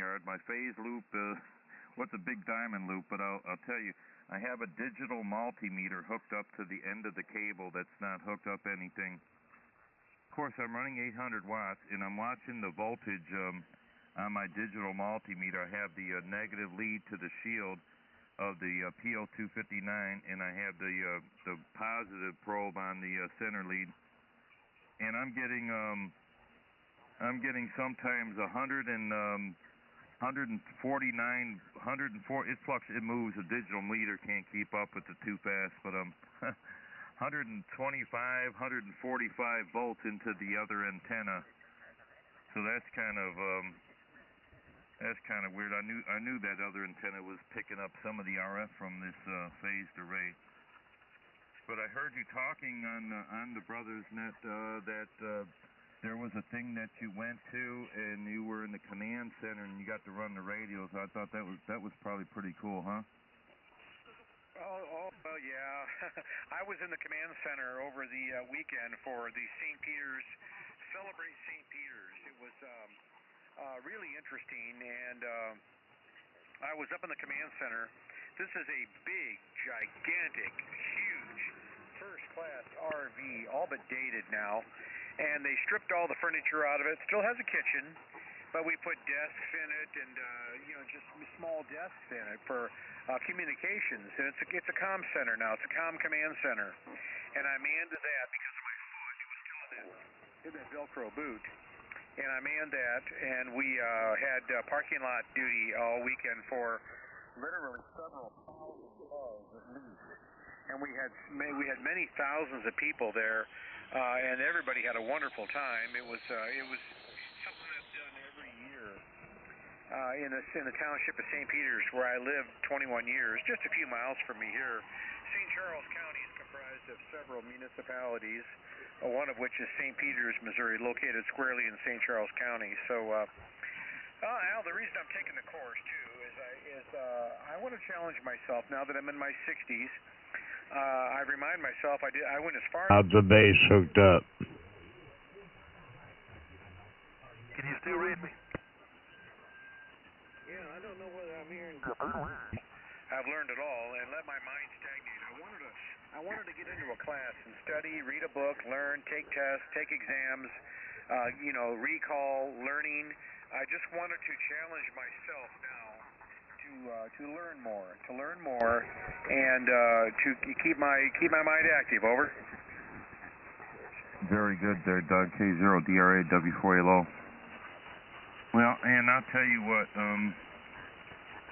hard. My phase loop, what's a big diamond loop? But I'll tell you, I have a digital multimeter hooked up to the end of the cable that's not hooked up anything. Of course, I'm running 800 watts, and I'm watching the voltage on my digital multimeter. I have the negative lead to the shield of the PO259, and I have the positive probe on the center lead. And I'm getting sometimes 100 and 149, 104. It moves. The digital meter can't keep up with it too fast, but 125, 145 volts into the other antenna. So that's kind of weird. I knew that other antenna was picking up some of the RF from this phased array. But I heard you talking on the Brothers Net that there was a thing that you went to, and you were in the command center, and you got to run the radios. I thought that was probably pretty cool, huh? Oh well, yeah. I was in the command center over the weekend for the St. Peter's Celebrate St. Peter's. It was really interesting, and I was up in the command center. This is a big, gigantic, huge, first-class RV, all but dated now, and they stripped all the furniture out of it. Still has a kitchen, but we put desks in it, and just small desks in it for communications. And it's a comm center now. It's a comm command center, and I manned that because of my foot. It was still in that Velcro boot. And I manned that, and we had parking lot duty all weekend for literally several thousand cars at least. And we had many thousands of people there, and everybody had a wonderful time. It was something that's done every year in the township of St. Peter's, where I lived 21 years, just a few miles from me here. St. Charles County is comprised of several municipalities, one of which is St. Peter's, Missouri, located squarely in St. Charles County. So, Al, the reason I'm taking the course, too, is I want to challenge myself now that I'm in my 60s. I remind myself I went as far as the base hooked up. Can you still read me? Yeah, I don't know whether I'm hearing. I've learned it all and let my mind stagnate. I wanted to get into a class and study, read a book, learn, take tests, take exams, recall, learning. I just wanted to challenge myself now to learn more, and to keep my mind active. Over. Very good there, Doug. K0DRA W4ALO. Well, and I'll tell you what.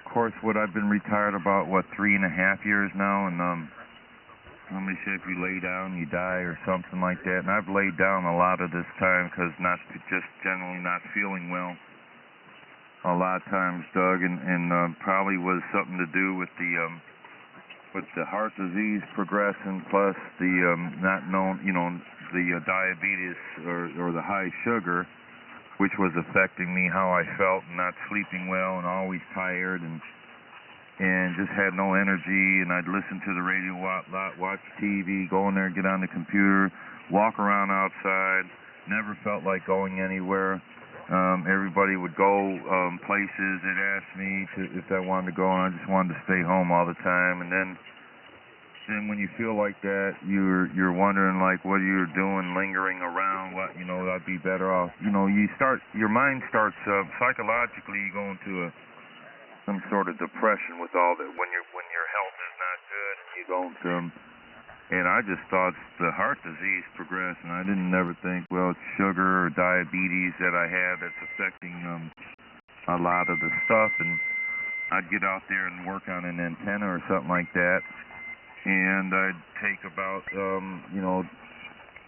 Of course, I've been retired about 3.5 years now, and somebody said if you lay down, you die, or something like that. And I've laid down a lot of this time because just generally not feeling well. A lot of times, Doug, and probably was something to do with the heart disease progressing, plus the not known, the diabetes or the high sugar, which was affecting me, how I felt, and not sleeping well, and always tired, and just had no energy. And I'd listen to the radio a lot, watch TV, go in there, get on the computer, walk around outside. Never felt like going anywhere. Everybody would go places. They'd ask me if I wanted to go, and I just wanted to stay home all the time. And then when you feel like that, you're wondering like what you're doing, lingering around. I'd be better off. Your mind starts psychologically going to some sort of depression with all that when your health is not good. You go into and I just thought the heart disease progressed, and I didn't never think, well, it's sugar or diabetes that I have that's affecting a lot of the stuff. And I'd get out there and work on an antenna or something like that, and I'd take about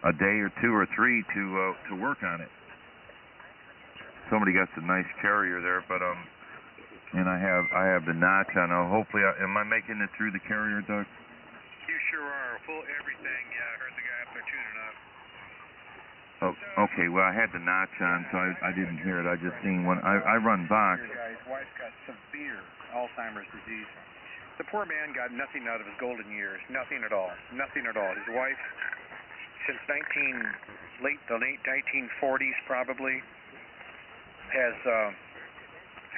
a day or two or three to work on it. Somebody got some nice carrier there, but and I have the notch on it. Hopefully, am I making it through the carrier, Doug? You sure are. Full everything. Yeah, I heard the guy up there tuning up. Oh, okay. Well, I had the notch on, so I didn't hear it. I just seen one. I run box. His wife's got severe Alzheimer's disease. The poor man got nothing out of his golden years. Nothing at all. Nothing at all. His wife, since the late 1940s probably, has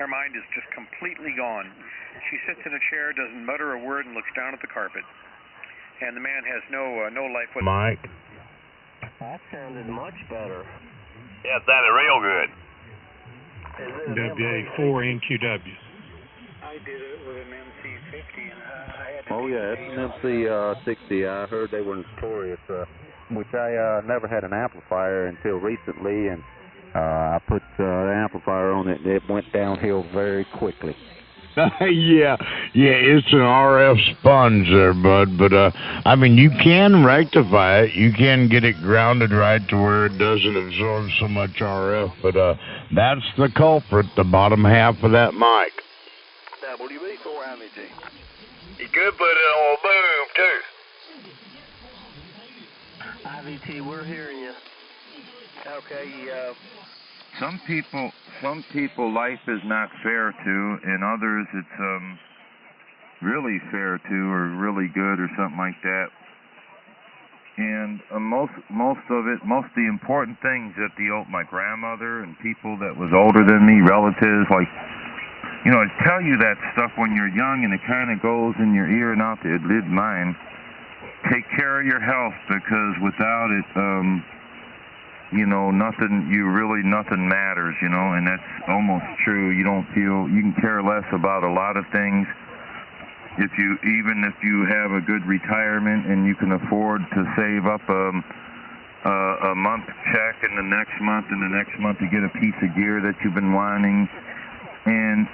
Her mind is just completely gone. She sits in a chair, doesn't mutter a word, and looks down at the carpet. And the man has no life with Mike? That sounded much better. Yeah, it sounded real good. W4ALO. I did it with an MC50, and I had to... Oh yeah, it's an MC60. I heard they were notorious, which I never had an amplifier until recently, and I put the amplifier on it, and it went downhill very quickly. yeah, it's an RF sponge there, bud, but, I mean, you can rectify it. You can get it grounded right to where it doesn't absorb so much RF, but, that's the culprit, the bottom half of that mic. W4ALO. You could put it on a boom, too. IVT, we're hearing you. Okay, Some people life is not fair to, and others it's really fair to, or really good, or something like that. And most of the important things that my grandmother and people that was older than me, relatives, like, you know, I tell you that stuff when you're young, and it kind of goes in your ear and out. It did mine. Take care of your health, because without it, you know, nothing matters, you know, and that's almost true. You can care less about a lot of things. Even if you have a good retirement and you can afford to save up a month check and the next month to get a piece of gear that you've been wanting, and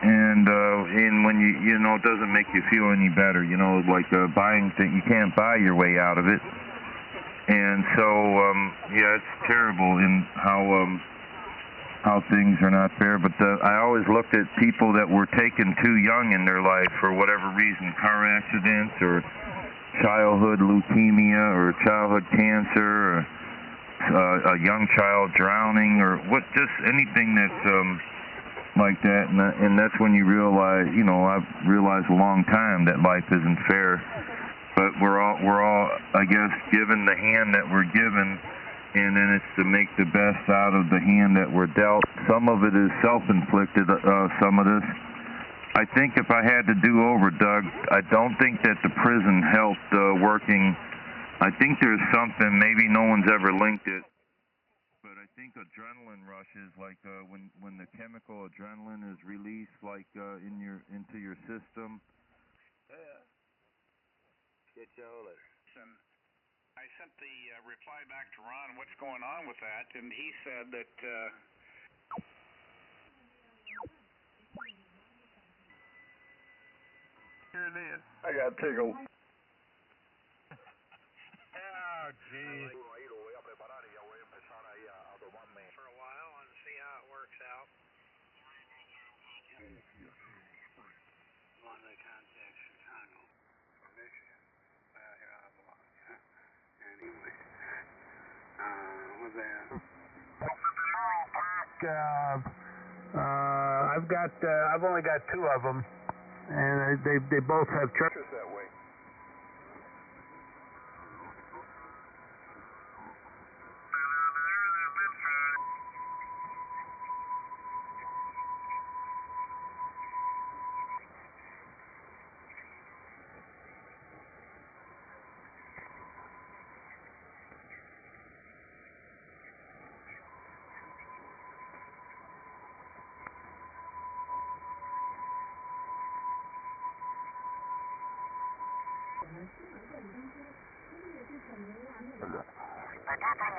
when you know, it doesn't make you feel any better, you know, like buying things, you can't buy your way out of it. And so, yeah, it's terrible in how things are not fair. But I always looked at people that were taken too young in their life for whatever reason, car accidents or childhood leukemia or childhood cancer or a young child drowning or just anything that's like that. And that's when you realize, you know, I've realized a long time that life isn't fair. But we're all, I guess, given the hand that we're given, and then it's to make the best out of the hand that we're dealt. Some of it is self-inflicted, some of this. I think if I had to do over, Doug, I don't think that the prison helped working. I think there's something, maybe no one's ever linked it, but I think adrenaline rushes, like when the chemical adrenaline is released, like into your system. get y'all later. And I sent the reply back to Ron, what's going on with that, and he said that here it is. I got tickled. Oh, geez. For a while and see how it works out. One of the contacts Chicago. Michigan. Here I belong. Anyway. What's that? I've only got two of them, and they both have churches that way.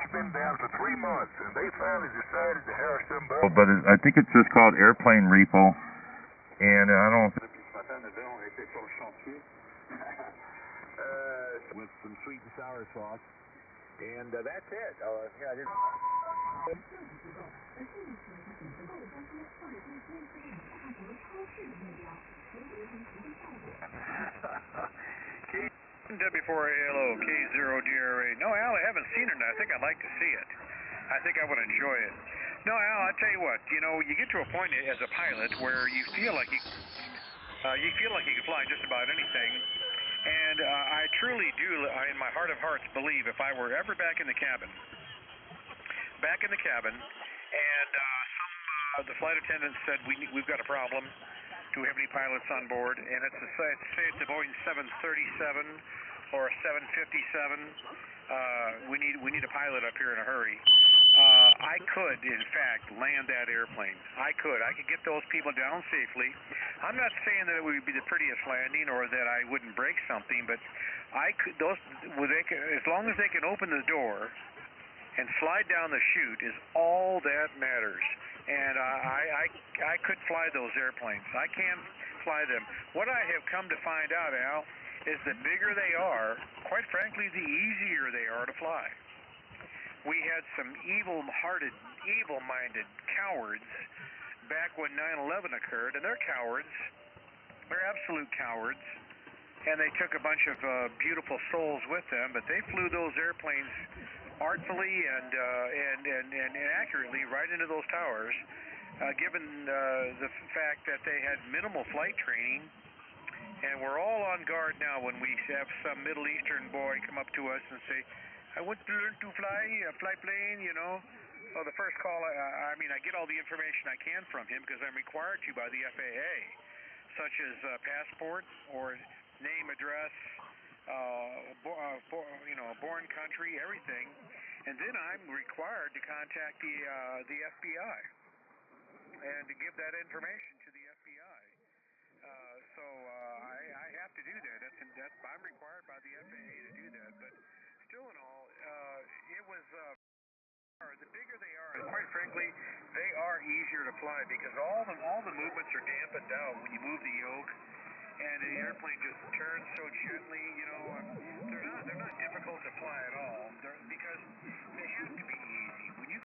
It's been down for 3 months, and they finally decided to hire somebody. But I think it's just called airplane repo, and I don't. With some sweet and sour sauce, and that's it. Yeah, I didn't. W4ALO, K0DRA. No, Al, I haven't seen it, and I think I'd like to see it. I think I would enjoy it. No, Al, I tell you what, you know, you get to a point as a pilot where you feel like you can fly just about anything. And I truly do, in my heart of hearts, believe if I were ever back in the cabin, and some The flight attendant said we've got a problem. Do we have any pilots on board? And it's a Boeing 737 or a 757. We need a pilot up here in a hurry. I could, in fact, land that airplane. I could get those people down safely. I'm not saying that it would be the prettiest landing or that I wouldn't break something, but I could. As long as they can open the door and slide down the chute is all that matters. And I could fly those airplanes. I can fly them. What I have come to find out, Al, is the bigger they are, quite frankly, the easier they are to fly. We had some evil-hearted, evil-minded cowards back when 9/11 occurred, and they're cowards. They're absolute cowards. And they took a bunch of beautiful souls with them, but they flew those airplanes artfully and accurately right into those towers, given the fact that they had minimal flight training. And we're all on guard now when we have some Middle Eastern boy come up to us and say, I want to learn to fly plane, you know. So the first call, I get all the information I can from him because I'm required to by the FAA, such as passport or name, address, born country, everything. And then I'm required to contact the FBI and to give that information to the FBI. So I have to do that. I'm required by the FAA to do that. But still in all, it was the bigger they are, and quite frankly, they are easier to fly because all the movements are dampened out when you move the yoke, and the airplane just turns so gently. You know, they're not difficult to fly at all because they have to be easy. When you